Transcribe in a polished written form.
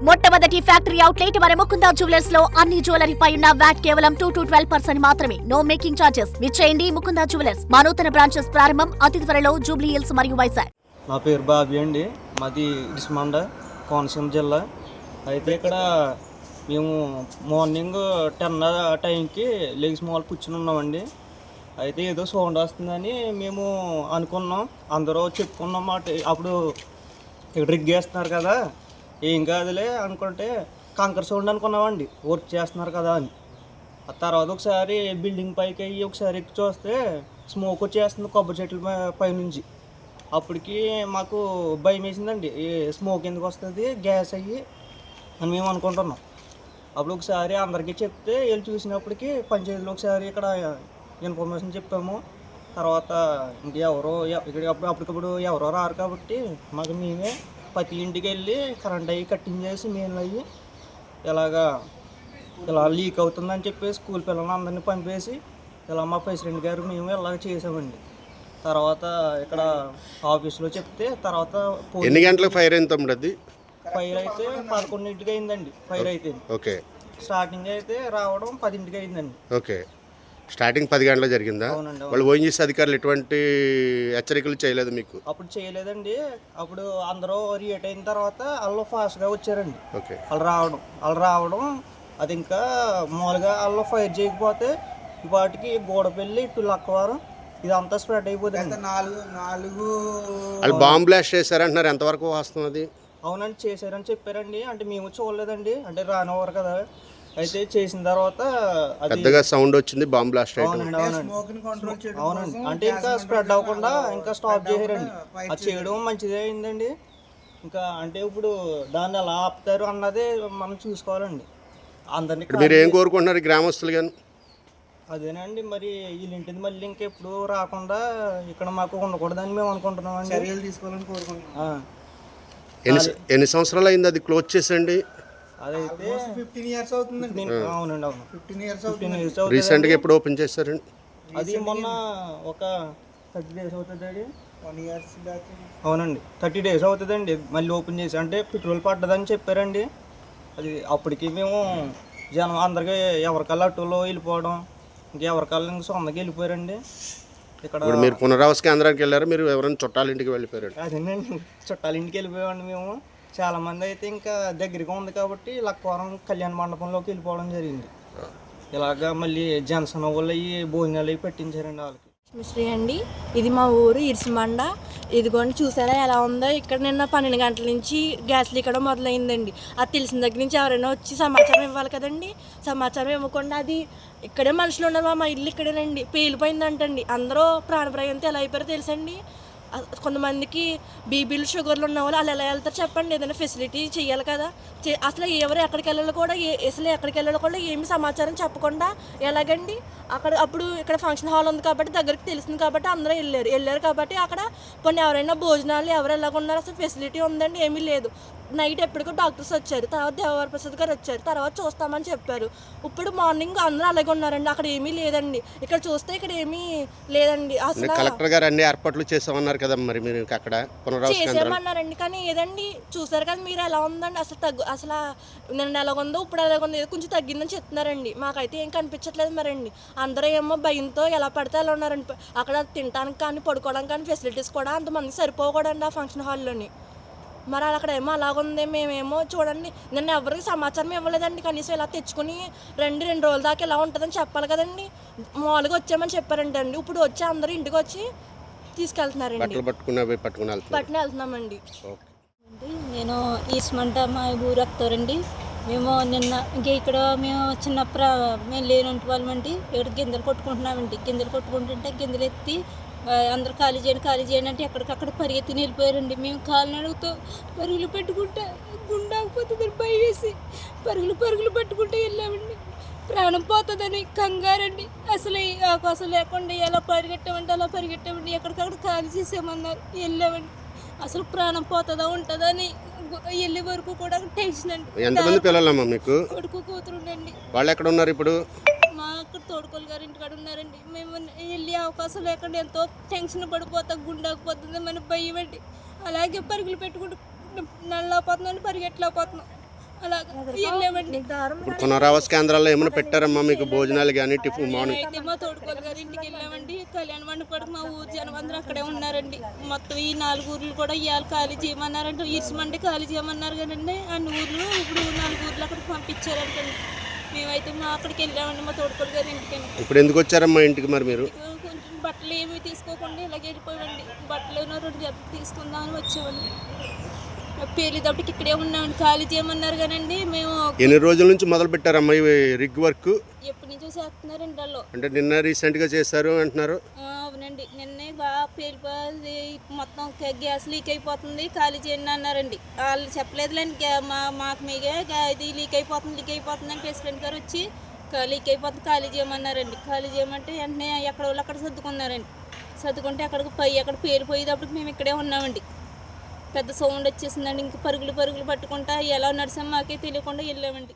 మొట్టమొదటి factory outlet మన Mukunda jewellers లో అన్ని జ్యువెలరీ పై ఉన్న వ్యాట్ కేవలం 2 to 12% మాత్రమే. No making charges. విచ్చేయండి ముకుందా జ్యువెలర్స్. మా నూతన బ్రాంచెస్ ప్రారంభం అతి త్వరలో జూబ్లీ హిల్స్ మరియు వైజాగ్. నా పేరు బాబీ అండి. మాది ఇరిసిమండ, కోనసీమ జిల్లా. అయితే ఇక్కడ మేము మార్నింగ్ 10 టైంకి లెగ్స్ మాల్ కూర్చుని ఉన్నామండి. అయితే ఏదో సౌండ్ వస్తుందని మేము అనుకున్నాం, అందరూ చెప్పుకున్నాం మాట. అప్పుడు ఇక్కడ రిగ్గేస్తున్నారు కదా, ఏం కాదులే అనుకుంటే కంకర సౌండ్ అనుకున్నామండి, వర్క్ చేస్తున్నారు కదా అని. ఆ తర్వాత ఒకసారి బిల్డింగ్ పైకి అయ్యి ఒకసారి ఎక్కి చూస్తే స్మోక్ వచ్చేస్తుంది కొబ్బరి చెట్ల పైనుంచి. అప్పటికి మాకు భయం వేసిందండి, స్మోక్ ఎందుకు వస్తుంది, గ్యాస్ అయ్యి అని మేము అనుకుంటున్నాం. అప్పుడు ఒకసారి అందరికీ చెప్తే వెళ్ళి చూసినప్పటికీ పంచాయతీలో ఒకసారి ఇక్కడ ఇన్ఫర్మేషన్ చెప్పాము. తర్వాత ఇంకెవరో ఇక్కడ అప్పటికప్పుడు ఎవరో రారు కాబట్టి మాకు మేమే ప్రతి ఇంటికి వెళ్ళి కరెంట్ అయ్యి కట్టింగ్ చేసి మెయిన్ అయ్యి ఇలా లీక్ అవుతుందని చెప్పేసి స్కూల్ పిల్లలు అందరినీ పంపేసి ఇలా మా ప్రెసిడెంట్ గారు మేము ఇలాగ చేసామండి. తర్వాత ఇక్కడ ఆఫీస్లో చెప్తే తర్వాత ఎన్ని గంటలకు ఫైర్ అయింది తమ్ముడు? అది ఫైర్ అయితే 11ంటికి అయిందండి. ఫైర్ అయితే ఓకే, స్టార్టింగ్ అయితే రావడం 10ంటికి అయిందండి. ఓకే, స్టార్టింగ్ 10 గంటలకు జరిగిందా? వాళ్ళు ఓఎన్జీసీ అధికారులు ఎటువంటి హెచ్చరికలు చేయలేదు మీకు? అప్పుడు చేయలేదండి. అప్పుడు అందరూ రియేట్ అయిన తర్వాత వాళ్ళు ఫాస్ట్గా వచ్చారండి. ఓకే, వాళ్ళు రావడం అది ఇంకా మామూలుగా వాళ్ళు ఫైర్ చేయకపోతే వాటికి గోడపల్లి ఇటు లక్కవారం ఇదంతా స్ప్రెడ్ అయిపోతుంది. వాళ్ళు బాంబ్ బ్లాస్ట్ చేశారంటున్నారు, ఎంతవరకు వాస్తవం అది? అవునండి, చేశారని చెప్పారండి. అంటే మేము చూడలేదండి, అంటే రానివ్వరు కదా. అయితే చేసిన తర్వాత పెద్దగా సౌండ్ వచ్చింది, బాంబ్ బ్లాస్ట్ అవునండి. అంటే ఇంకా స్ప్రెడ్ అవ్వకుండా ఇంకా స్టాప్ చేశారండి. అది చేయడం మంచిదే అయిందండి. ఇంకా అంటే ఇప్పుడు దాన్ని ఎలా ఆపుతారు అన్నదే మనం చూసుకోవాలండి. అందరినీ మీరు ఏం కోరుకుంటున్నారు గ్రామస్తులు కానీ? అదేనండి, మరి వీళ్ళింటిది మళ్ళీ ఇంకెప్పుడు రాకుండా ఇక్కడ మాకు ఉండకూడదని మేము అనుకుంటున్నాం. చర్యలు తీసుకోవాలని కోరుకుంటున్నాం. ఎన్ని సంవత్సరాలు అయింది అది క్లోజ్ చేసండి? అదైతే 15 years అవుతుందండి. అవునండి, అవును, 15 years అవుతుంది. రీసెంట్గా ఎప్పుడు ఓపెన్ చేశారండి? అది మొన్న ఒక 30 days అవుతుందండి. 1 year బ్యాక్. అవునండి, 30 days అవుతుందండి మళ్ళీ ఓపెన్ చేసి. అంటే పెట్రోల్ పడ్డదని చెప్పారండి. అది అప్పటికి మేము జనం అందరికీ ఎవరికల్లా అటులో వెళ్ళిపోవడం, ఇంకెవరికల్లా ఇంక సొంతకి వెళ్ళిపోయారండి. ఇక్కడ మీరు పునరావాస కేంద్రానికి వెళ్ళారు, మీరు ఎవరైనా చుట్టాల ఇంటికి వెళ్ళిపోయారు? అదేనండి, చుట్టాల ఇంటికి వెళ్ళిపోయామండి మేము. చాలామంది అయితే ఇంకా దగ్గరగా ఉంది కాబట్టి లక్కవరం కళ్యాణ మండపంలోకి వెళ్ళిపోవడం జరిగింది. ఇలాగా మళ్ళీ జనసేన వాళ్ళు అవి భోజనాలు అవి పెట్టించారండి వాళ్ళకి. శ్రీ అండి, ఇది మా ఊరు ఇరిసిమండ. ఇదిగోండి చూసారా ఎలా ఉందో. ఇక్కడ నిన్న 12 గంటల నుంచి గ్యాస్ లీక్ అవ్వడం మొదలైందండి. అది తెలిసిన దగ్గర నుంచి ఎవరైనా వచ్చి సమాచారం ఇవ్వాలి కదండి. సమాచారం ఇవ్వకుండా అది ఇక్కడే మనుషులు ఉన్నారు, మా ఇల్లు ఇక్కడేనండి, పేలిపోయిందంటండి. అందరూ ప్రాణప్రాయంతో ఎలా అయిపోయారో తెలుసండి. కొంతమందికి బీపీలు షుగర్లు ఉన్న వాళ్ళు వాళ్ళు ఎలా వెళ్తారు చెప్పండి? ఏదైనా ఫెసిలిటీ చేయాలి కదా. అసలు ఎవరు ఎక్కడికి వెళ్ళాలో కూడా అసలు ఎక్కడికి వెళ్ళాలో కూడా ఏమి సమాచారం చెప్పకుండా ఎలాగండి? అప్పుడు ఇక్కడ ఫంక్షన్ హాల్ ఉంది కాబట్టి దగ్గరికి తెలిసింది కాబట్టి అందరూ వెళ్ళారు కాబట్టి అక్కడ కొన్ని ఎవరైనా భోజనాలు ఎవరు ఎలాగున్నారు, అసలు ఫెసిలిటీ ఉందండి, ఏమీ లేదు. నైట్ ఎప్పటికో డాక్టర్స్ వచ్చారు, తర్వాత దేవవర ప్రసాద్ గారు వచ్చారు, తర్వాత చూస్తామని చెప్పారు. ఇప్పుడు మార్నింగ్ అందరూ అలాగే ఉన్నారండి, అక్కడ ఏమీ లేదండి. ఇక్కడ చూస్తే ఇక్కడ ఏమీ లేదండి. అసలు కలెక్టర్ గారు అన్ని ఏర్పాట్లు చేసామన్నారు కదా, మరి మీరు అక్కడ చేసామన్నారండి. కానీ ఏదండి చూసారు కదా మీరు ఎలా ఉందండి. అసలు నిన్న ఎలాగుందో ఇప్పుడు ఎలాగుందో, ఏదో కొంచెం తగ్గిందని చెప్తున్నారండి. మాకైతే ఏం కనిపించట్లేదు మరండి. అందరూ ఏమో భయంతో ఎలా పడితే ఎలా ఉన్నారండి. అక్కడ తినడానికి కానీ పడుకోవడానికి కానీ ఫెసిలిటీస్ కూడా అంతమంది సరిపోకూడండి ఆ ఫంక్షన్ హాల్లోని. మరి అక్కడ ఏమో అలాగుంది. మేమేమో చూడండి నిన్న ఎవరికి సమాచారం ఇవ్వలేదండి. కనీసం ఇలా తెచ్చుకుని 2 రోజుల దాకా ఇలా ఉంటుందని చెప్పాలి కదండి. మామూలుగా వచ్చామని చెప్పారంటండి. ఇప్పుడు వచ్చి అందరూ ఇంటికి వచ్చి తీసుకెళ్తున్నారండి, పట్టుకుని వెళ్తున్నామండి. నేను ఇరిసిమండ మా ఊరు వస్తారండి. మేము నిన్న ఇక్కడ మేము మేము లేనంటి వాళ్ళమండి. ఇక్కడ గింజలు కొట్టుకుంటున్నామండి. గింజలు కొట్టుకుంటుంటే గింజలు ఎత్తి అందరు ఖాళీ చేయండి అంటే ఎక్కడికక్కడ పరిగెత్తి వెళ్ళిపోయారండి. మేము కాలినడుగుతూ పరుగులు పెట్టుకుంటే గుండాకపోతుందని భయం వేసి పరుగులు పెట్టుకుంటే వెళ్ళామండి. ప్రాణం పోతుందని కంగారండి. అసలు అవకాశం లేకుండా ఎలా పరిగెట్టామంటే అలా పరిగెట్టామండి. ఎక్కడికక్కడ ఖాళీ చేసామన్నారు, వెళ్ళామండి. అసలు ప్రాణం పోతుందా ఉంటుందని వెళ్ళే వరకు కూడా టెన్షన్ అండి. ఎంతమంది పిల్లలమ్మా మీకు? కొడుకు కూతురుండండి. వాళ్ళు ఎక్కడ ఉన్నారు ఇప్పుడు? మా అక్కడ తోడుకోలు గారి ఇంటికాడ ఉన్నారండి. మేము వెళ్ళే అవకాశం లేకుండా ఎంతో టెన్షన్ పడిపోతా, గుండాకపోతుంది మన భయం అండి. అలాగే పరుగులు పెట్టుకుంటూ నల్లపోతున్నాం, పరిగెట్టలేకపోతున్నాం. అలాగా వెళ్ళామండి. ఇప్పుడు పునరావాస కేంద్రాల్లో ఏమైనా పెట్టారమ్మా మీకు భోజనాలు కానీ టిఫిన్ మార్నింగ్? అయితే మా తోడుకోలు గారి ఇంటికి వెళ్ళామండి. కళ్యాణ మండపానికి మా ఊరు జనం అందరూ అక్కడే ఉన్నారండి. మొత్తం ఈ 4 ఊర్లు కూడా ఇవాళ ఖాళీ చేయమన్నారంటే ఇసుమంటే ఖాళీ చేయమన్నారు కదండి. అన్ని ఊర్లు ఇప్పుడు 4 ఊర్లు అక్కడికి పంపించారంటండి. మేమైతే అక్కడికి వెళ్ళామండి మా తోడుకోలు గారి ఇంటికి. ఇప్పుడు ఎందుకు వచ్చారమ్మా ఇంటికి మరి మీరు? కొంచెం బట్టలు ఏమి తీసుకోకుండా ఇలాగ వెళ్ళిపోయామండి. బట్టలు 2 జతలు తీసుకుందామని వచ్చామండి. పేలిదప్పటికి ఇక్కడే ఉన్నామండి. ఖాళీ చేయమన్నారు కానండి. మేము ఎన్ని రోజుల నుంచి మొదలు పెట్టారమ్మా ఈ రిగ్ వర్క్? ఎప్పటి నుంచో చేస్తున్నారండి వాళ్ళు. అంటే నిన్న రీసెంట్గా చేశారు అంటున్నారు. అవునండి, నిన్నే బాగా పేలిపోయి మొత్తం గ్యాస్ లీక్ అయిపోతుంది ఖాళీ చేయండి అన్నారండి. వాళ్ళు చెప్పలేదులేండి. మాకు మీగే ఇది లీక్ అయిపోతుంది అని ప్రెసిడెంట్ గారు వచ్చి లీక్ అయిపోతుంది ఖాళీ చేయమన్నారండి. ఖాళీ చేయమంటే వెంటనే ఎక్కడ వాళ్ళు అక్కడ సర్దుకున్నారండి. సర్దుకుంటే అక్కడ పేలిపోయేటప్పటికి మేము ఇక్కడే ఉన్నామండి. పెద్ద సౌండ్ వచ్చేసిందండి. ఇంక పరుగులు పట్టుకుంటా ఎలా నడిచాం మాకే తెలియకుండా వెళ్ళామండి.